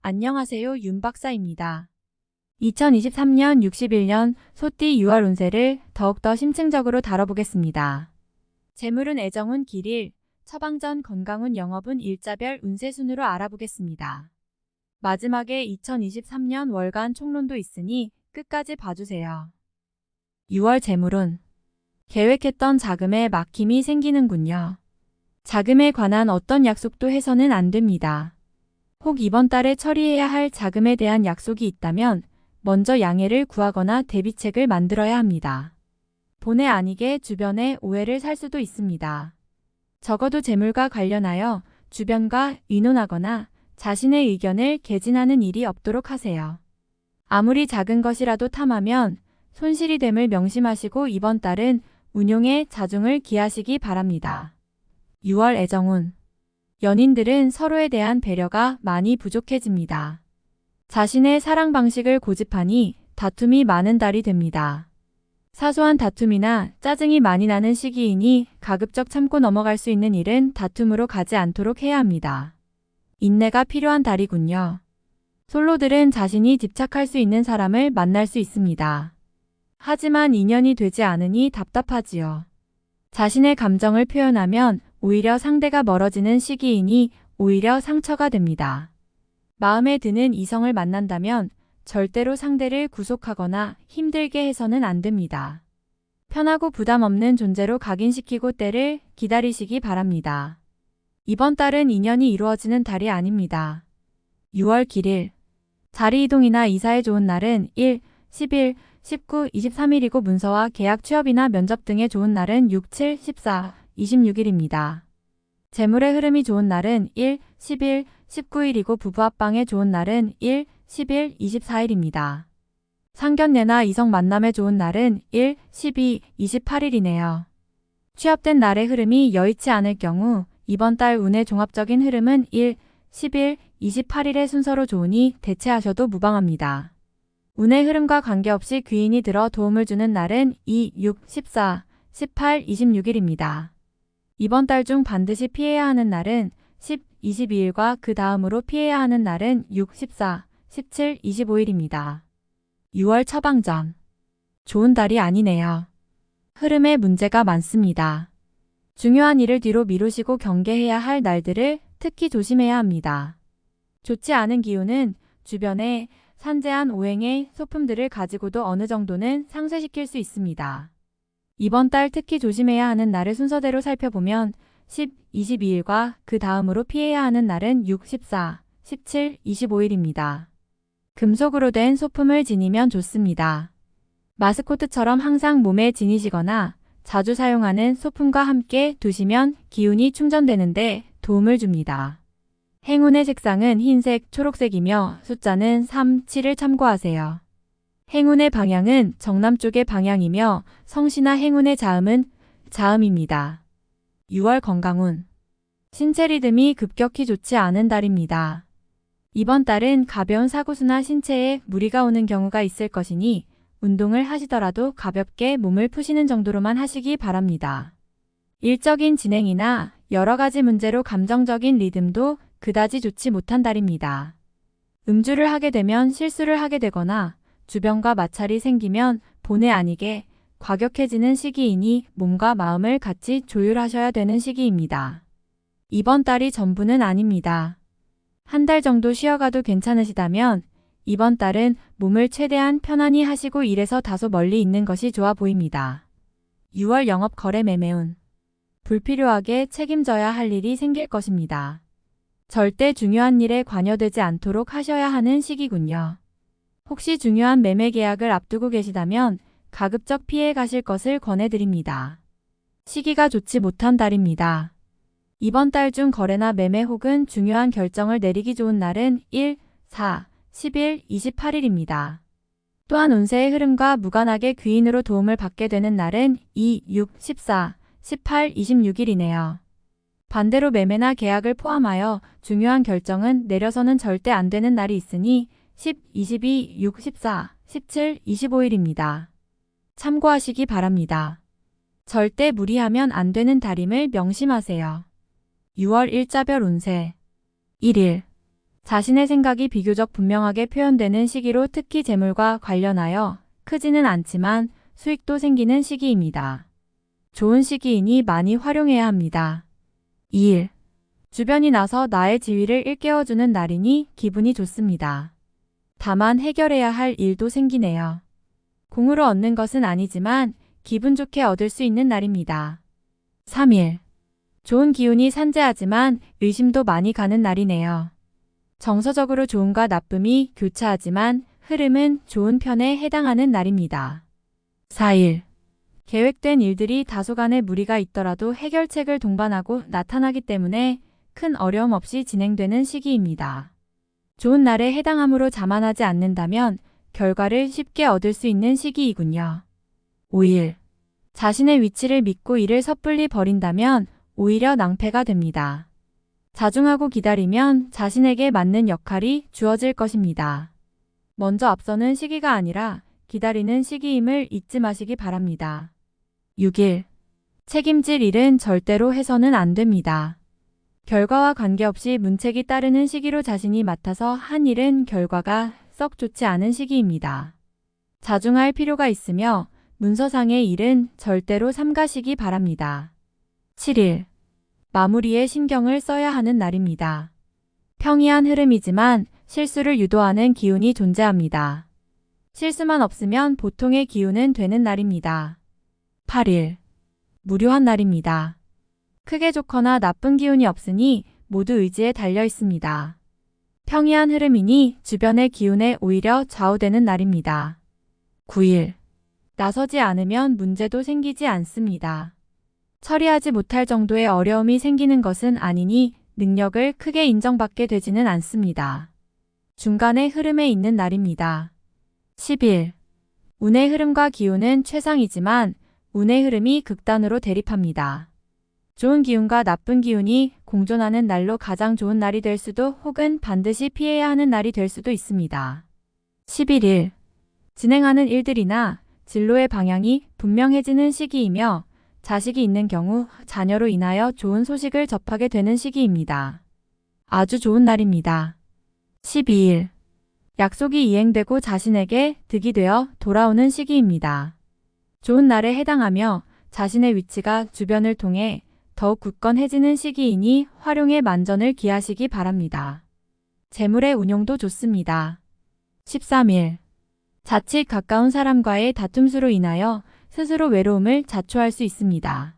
안녕하세요. 윤 박사입니다. 2023년 61년 소띠 6월 운세를 더욱더 심층적으로 다뤄보겠습니다. 재물운 애정운 길일, 처방전 건강운 영업운 일자별 운세 순으로 알아보겠습니다. 마지막에 2023년 월간 총론도 있으니 끝까지 봐주세요. 6월 재물운. 계획했던 자금에 막힘이 생기는군요. 자금에 관한 어떤 약속도 해서는 안 됩니다. 혹 이번 달에 처리해야 할 자금에 대한 약속이 있다면 먼저 양해를 구하거나 대비책을 만들어야 합니다. 본의 아니게 주변에 오해를 살 수도 있습니다. 적어도 재물과 관련하여 주변과 의논하거나 자신의 의견을 개진하는 일이 없도록 하세요. 아무리 작은 것이라도 탐하면 손실이 됨을 명심하시고 이번 달은 운용에 자중을 기하시기 바랍니다. 6월 애정운. 연인들은 서로에 대한 배려가 많이 부족해집니다. 자신의 사랑 방식을 고집하니 다툼이 많은 달이 됩니다. 사소한 다툼이나 짜증이 많이 나는 시기이니 가급적 참고 넘어갈 수 있는 일은 다툼으로 가지 않도록 해야 합니다. 인내가 필요한 달이군요. 솔로들은 자신이 집착할 수 있는 사람을 만날 수 있습니다. 하지만 인연이 되지 않으니 답답하지요. 자신의 감정을 표현하면 오히려 상대가 멀어지는 시기이니 오히려 상처가 됩니다. 마음에 드는 이성을 만난다면 절대로 상대를 구속하거나 힘들게 해서는 안 됩니다. 편하고 부담 없는 존재로 각인시키고 때를 기다리시기 바랍니다. 이번 달은 인연이 이루어지는 달이 아닙니다. 6월 길일. 자리 이동이나 이사에 좋은 날은 1, 11, 19, 23일이고 문서와 계약 취업이나 면접 등에 좋은 날은 6, 7, 14, 26일입니다. 재물의 흐름이 좋은 날은 1, 11, 19일이고 부부 합방에 좋은 날은 1, 11, 24일입니다. 상견례나 이성 만남에 좋은 날은 1, 12, 28일이네요. 취업된 날의 흐름이 여의치 않을 경우 이번 달 운의 종합적인 흐름은 1, 11, 28일의 순서로 좋으니 대체하셔도 무방합니다. 운의 흐름과 관계없이 귀인이 들어 도움을 주는 날은 2, 6, 14, 18, 26일입니다. 이번 달 중 반드시 피해야 하는 날은 10, 22일과 그 다음으로 피해야 하는 날은 6, 14, 17, 25일입니다. 6월 처방전. 좋은 달이 아니네요. 흐름에 문제가 많습니다. 중요한 일을 뒤로 미루시고 경계해야 할 날들을 특히 조심해야 합니다. 좋지 않은 기운은 주변에 산재한 오행의 소품들을 가지고도 어느 정도는 상쇄시킬 수 있습니다. 이번 달 특히 조심해야 하는 날을 순서대로 살펴보면 10, 22일과 그 다음으로 피해야 하는 날은 6, 14, 17, 25일입니다. 금속으로 된 소품을 지니면 좋습니다. 마스코트처럼 항상 몸에 지니시거나 자주 사용하는 소품과 함께 두시면 기운이 충전되는데 도움을 줍니다. 행운의 색상은 흰색, 초록색이며 숫자는 3, 7을 참고하세요. 행운의 방향은 정남 쪽의 방향이며 성씨나 행운의 자음은 자음입니다. 6월 건강운. 신체 리듬이 급격히 좋지 않은 달입니다. 이번 달은 가벼운 사고수나 신체에 무리가 오는 경우가 있을 것이니 운동을 하시더라도 가볍게 몸을 푸시는 정도로만 하시기 바랍니다. 일적인 진행이나 여러 가지 문제로 감정적인 리듬도 그다지 좋지 못한 달입니다. 음주를 하게 되면 실수를 하게 되거나 주변과 마찰이 생기면 본의 아니게 과격해지는 시기이니 몸과 마음을 같이 조율하셔야 되는 시기입니다. 이번 달이 전부는 아닙니다. 한 달 정도 쉬어가도 괜찮으시다면 이번 달은 몸을 최대한 편안히 하시고 일에서 다소 멀리 있는 것이 좋아 보입니다. 6월 영업 거래 매매운. 불필요하게 책임져야 할 일이 생길 것입니다. 절대 중요한 일에 관여되지 않도록 하셔야 하는 시기군요. 혹시 중요한 매매 계약을 앞두고 계시다면 가급적 피해 가실 것을 권해드립니다. 시기가 좋지 못한 달입니다. 이번 달 중 거래나 매매 혹은 중요한 결정을 내리기 좋은 날은 1, 4, 11, 28일입니다. 또한 운세의 흐름과 무관하게 귀인으로 도움을 받게 되는 날은 2, 6, 14, 18, 26일이네요. 반대로 매매나 계약을 포함하여 중요한 결정은 내려서는 절대 안 되는 날이 있으니 10, 22, 6, 14, 17, 25일입니다. 참고하시기 바랍니다. 절대 무리하면 안 되는 달임을 명심하세요. 6월 일자별 운세. 1일. 자신의 생각이 비교적 분명하게 표현되는 시기로 특히 재물과 관련하여 크지는 않지만 수익도 생기는 시기입니다. 좋은 시기이니 많이 활용해야 합니다. 2일. 주변이 나서 나의 지위를 일깨워주는 날이니 기분이 좋습니다. 다만 해결해야 할 일도 생기네요. 공으로 얻는 것은 아니지만 기분 좋게 얻을 수 있는 날입니다. 3일. 좋은 기운이 산재하지만 의심도 많이 가는 날이네요. 정서적으로 좋음과 나쁨이 교차하지만 흐름은 좋은 편에 해당하는 날입니다. 4일. 계획된 일들이 다소간의 무리가 있더라도 해결책을 동반하고 나타나기 때문에 큰 어려움 없이 진행되는 시기입니다. 좋은 날에 해당함으로 자만하지 않는다면 결과를 쉽게 얻을 수 있는 시기이군요. 5일. 자신의 위치를 믿고 일을 섣불리 버린다면 오히려 낭패가 됩니다. 자중하고 기다리면 자신에게 맞는 역할이 주어질 것입니다. 먼저 앞서는 시기가 아니라 기다리는 시기임을 잊지 마시기 바랍니다. 6일. 책임질 일은 절대로 해서는 안 됩니다. 결과와 관계없이 문책이 따르는 시기로 자신이 맡아서 한 일은 결과가 썩 좋지 않은 시기입니다. 자중할 필요가 있으며 문서상의 일은 절대로 삼가시기 바랍니다. 7일. 마무리에 신경을 써야 하는 날입니다. 평이한 흐름이지만 실수를 유도하는 기운이 존재합니다. 실수만 없으면 보통의 기운은 되는 날입니다. 8일. 무료한 날입니다. 크게 좋거나 나쁜 기운이 없으니 모두 의지에 달려 있습니다. 평이한 흐름이니 주변의 기운에 오히려 좌우되는 날입니다. 9일. 나서지 않으면 문제도 생기지 않습니다. 처리하지 못할 정도의 어려움이 생기는 것은 아니니 능력을 크게 인정받게 되지는 않습니다. 중간의 흐름에 있는 날입니다. 10일. 운의 흐름과 기운은 최상이지만 운의 흐름이 극단으로 대립합니다. 좋은 기운과 나쁜 기운이 공존하는 날로 가장 좋은 날이 될 수도 혹은 반드시 피해야 하는 날이 될 수도 있습니다. 11일. 진행하는 일들이나 진로의 방향이 분명해지는 시기이며 자식이 있는 경우 자녀로 인하여 좋은 소식을 접하게 되는 시기입니다. 아주 좋은 날입니다. 12일. 약속이 이행되고 자신에게 득이 되어 돌아오는 시기입니다. 좋은 날에 해당하며 자신의 위치가 주변을 통해 더욱 굳건해지는 시기이니 활용에 만전을 기하시기 바랍니다. 재물의 운용도 좋습니다. 13일. 자칫 가까운 사람과의 다툼수로 인하여 스스로 외로움을 자초할 수 있습니다.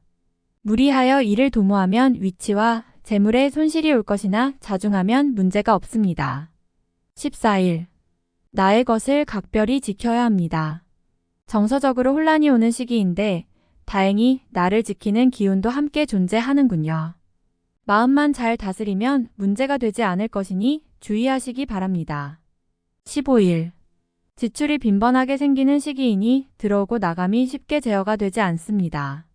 무리하여 일을 도모하면 위치와 재물에 손실이 올 것이나 자중하면 문제가 없습니다. 14일. 나의 것을 각별히 지켜야 합니다. 정서적으로 혼란이 오는 시기인데 다행히 나를 지키는 기운도 함께 존재하는군요. 마음만 잘 다스리면 문제가 되지 않을 것이니 주의하시기 바랍니다. 15일. 지출이 빈번하게 생기는 시기이니 들어오고 나감이 쉽게 제어가 되지 않습니다.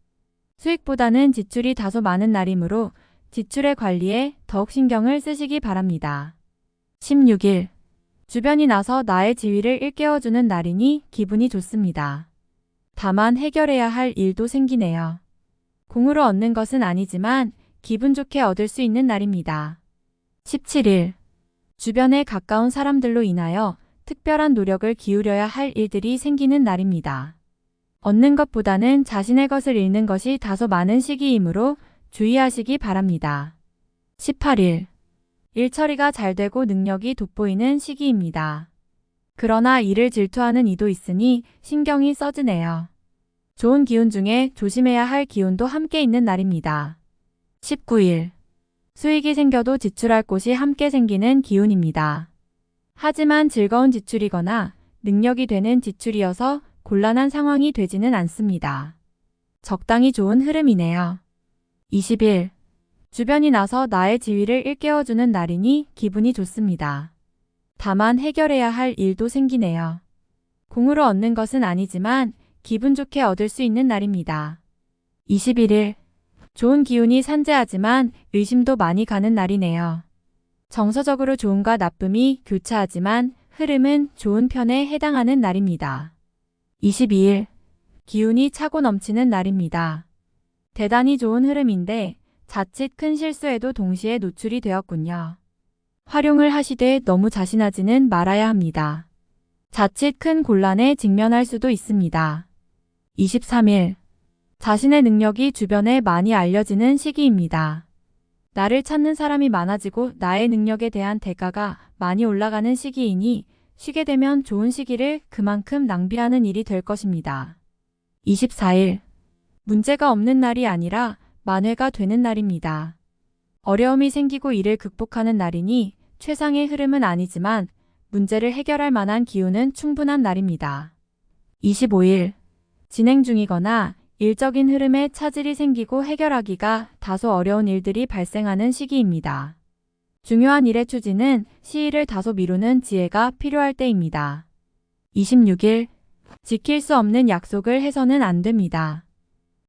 수익보다는 지출이 다소 많은 날이므로 지출의 관리에 더욱 신경을 쓰시기 바랍니다. 16일. 주변이 나서 나의 지위를 일깨워주는 날이니 기분이 좋습니다. 다만 해결해야 할 일도 생기네요. 공으로 얻는 것은 아니지만 기분 좋게 얻을 수 있는 날입니다. 17일. 주변에 가까운 사람들로 인하여 특별한 노력을 기울여야 할 일들이 생기는 날입니다. 얻는 것보다는 자신의 것을 잃는 것이 다소 많은 시기이므로 주의하시기 바랍니다. 18일. 일 처리가 잘 되고 능력이 돋보이는 시기입니다. 그러나 일을 질투하는 이도 있으니 신경이 써지네요. 좋은 기운 중에 조심해야 할 기운도 함께 있는 날입니다. 19일. 수익이 생겨도 지출할 곳이 함께 생기는 기운입니다. 하지만 즐거운 지출이거나 능력이 되는 지출이어서 곤란한 상황이 되지는 않습니다. 적당히 좋은 흐름이네요. 20일. 주변이 나서 나의 지위를 일깨워주는 날이니 기분이 좋습니다. 다만 해결해야 할 일도 생기네요. 공으로 얻는 것은 아니지만 기분 좋게 얻을 수 있는 날입니다. 21일. 좋은 기운이 산재하지만 의심도 많이 가는 날이네요. 정서적으로 좋음과 나쁨이 교차하지만 흐름은 좋은 편에 해당하는 날입니다. 22일. 기운이 차고 넘치는 날입니다. 대단히 좋은 흐름인데 자칫 큰 실수에도 동시에 노출이 되었군요. 활용을 하시되 너무 자신하지는 말아야 합니다. 자칫 큰 곤란에 직면할 수도 있습니다. 23일. 자신의 능력이 주변에 많이 알려지는 시기입니다. 나를 찾는 사람이 많아지고 나의 능력에 대한 대가가 많이 올라가는 시기이니 쉬게 되면 좋은 시기를 그만큼 낭비하는 일이 될 것입니다. 24일. 문제가 없는 날이 아니라 만회가 되는 날입니다. 어려움이 생기고 이를 극복하는 날이니 최상의 흐름은 아니지만 문제를 해결할 만한 기운은 충분한 날입니다. 25일. 진행 중이거나 일적인 흐름에 차질이 생기고 해결하기가 다소 어려운 일들이 발생하는 시기입니다. 중요한 일의 추진은 시일을 다소 미루는 지혜가 필요할 때입니다. 26일. 지킬 수 없는 약속을 해서는 안 됩니다.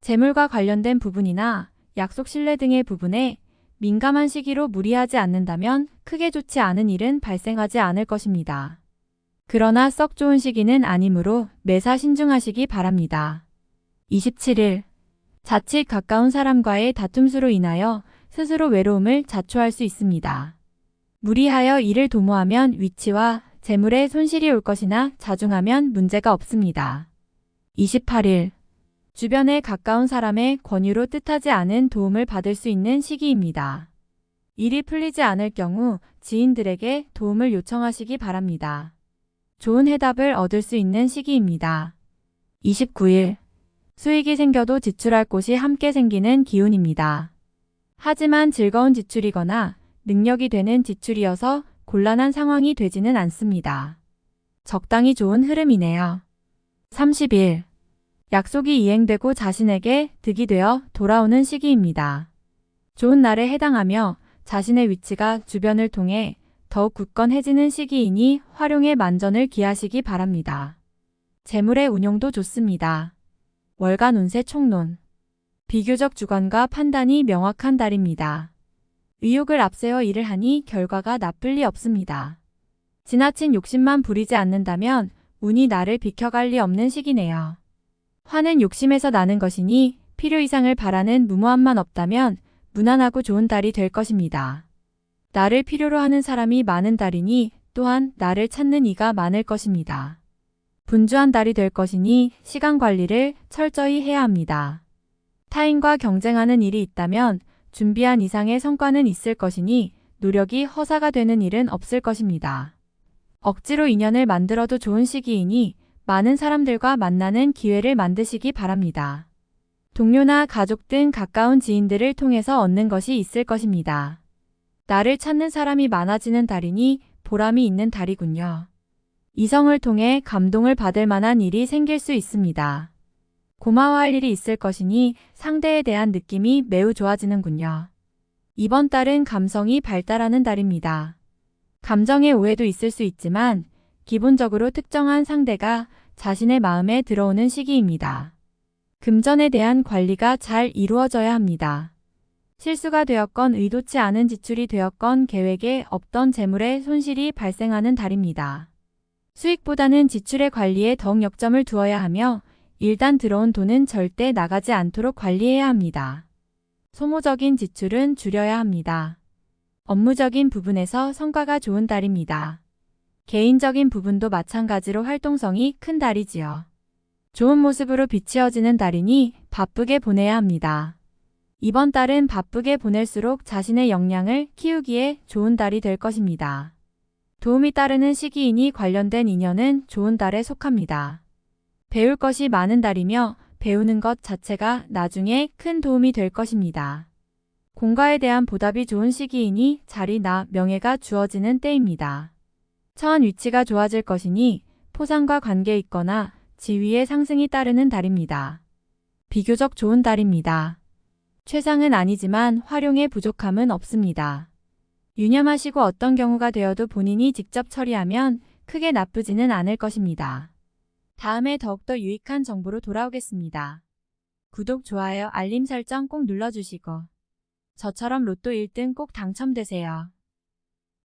재물과 관련된 부분이나 약속 신뢰 등의 부분에 민감한 시기로 무리하지 않는다면 크게 좋지 않은 일은 발생하지 않을 것입니다. 그러나 썩 좋은 시기는 아니므로 매사 신중하시기 바랍니다. 27일. 자칫 가까운 사람과의 다툼수로 인하여 스스로 외로움을 자초할 수 있습니다. 무리하여 일을 도모하면 위치와 재물에 손실이 올 것이나 자중하면 문제가 없습니다. 28일. 주변에 가까운 사람의 권유로 뜻하지 않은 도움을 받을 수 있는 시기입니다. 일이 풀리지 않을 경우 지인들에게 도움을 요청하시기 바랍니다. 좋은 해답을 얻을 수 있는 시기입니다. 29일. 수익이 생겨도 지출할 곳이 함께 생기는 기운입니다. 하지만 즐거운 지출이거나 능력이 되는 지출이어서 곤란한 상황이 되지는 않습니다. 적당히 좋은 흐름이네요. 30일. 약속이 이행되고 자신에게 득이 되어 돌아오는 시기입니다. 좋은 날에 해당하며 자신의 위치가 주변을 통해 더욱 굳건해지는 시기이니 활용에 만전을 기하시기 바랍니다. 재물의 운용도 좋습니다. 월간 운세 총론. 비교적 주관과 판단이 명확한 달입니다. 의욕을 앞세워 일을 하니 결과가 나쁠 리 없습니다. 지나친 욕심만 부리지 않는다면 운이 나를 비켜갈 리 없는 시기네요. 화는 욕심에서 나는 것이니 필요 이상을 바라는 무모함만 없다면 무난하고 좋은 달이 될 것입니다. 나를 필요로 하는 사람이 많은 달이니 또한 나를 찾는 이가 많을 것입니다. 분주한 달이 될 것이니 시간 관리를 철저히 해야 합니다. 타인과 경쟁하는 일이 있다면 준비한 이상의 성과는 있을 것이니 노력이 허사가 되는 일은 없을 것입니다. 억지로 인연을 만들어도 좋은 시기이니 많은 사람들과 만나는 기회를 만드시기 바랍니다. 동료나 가족 등 가까운 지인들을 통해서 얻는 것이 있을 것입니다. 나를 찾는 사람이 많아지는 달이니 보람이 있는 달이군요. 이성을 통해 감동을 받을 만한 일이 생길 수 있습니다. 고마워할 일이 있을 것이니 상대에 대한 느낌이 매우 좋아지는군요. 이번 달은 감성이 발달하는 달입니다. 감정의 오해도 있을 수 있지만 기본적으로 특정한 상대가 자신의 마음에 들어오는 시기입니다. 금전에 대한 관리가 잘 이루어져야 합니다. 실수가 되었건 의도치 않은 지출이 되었건 계획에 없던 재물의 손실이 발생하는 달입니다. 수익보다는 지출의 관리에 더욱 역점을 두어야 하며 일단 들어온 돈은 절대 나가지 않도록 관리해야 합니다. 소모적인 지출은 줄여야 합니다. 업무적인 부분에서 성과가 좋은 달입니다. 개인적인 부분도 마찬가지로 활동성이 큰 달이지요. 좋은 모습으로 비치어지는 달이니 바쁘게 보내야 합니다. 이번 달은 바쁘게 보낼수록 자신의 역량을 키우기에 좋은 달이 될 것입니다. 도움이 따르는 시기이니 관련된 인연은 좋은 달에 속합니다. 배울 것이 많은 달이며 배우는 것 자체가 나중에 큰 도움이 될 것입니다. 공과에 대한 보답이 좋은 시기이니 자리나 명예가 주어지는 때입니다. 처한 위치가 좋아질 것이니 포상과 관계 있거나 지위의 상승이 따르는 달입니다. 비교적 좋은 달입니다. 최상은 아니지만 활용에 부족함은 없습니다. 유념하시고 어떤 경우가 되어도 본인이 직접 처리하면 크게 나쁘지는 않을 것입니다. 다음에 더욱더 유익한 정보로 돌아오겠습니다. 구독, 좋아요, 알림 설정 꼭 눌러주시고 저처럼 로또 1등 꼭 당첨되세요.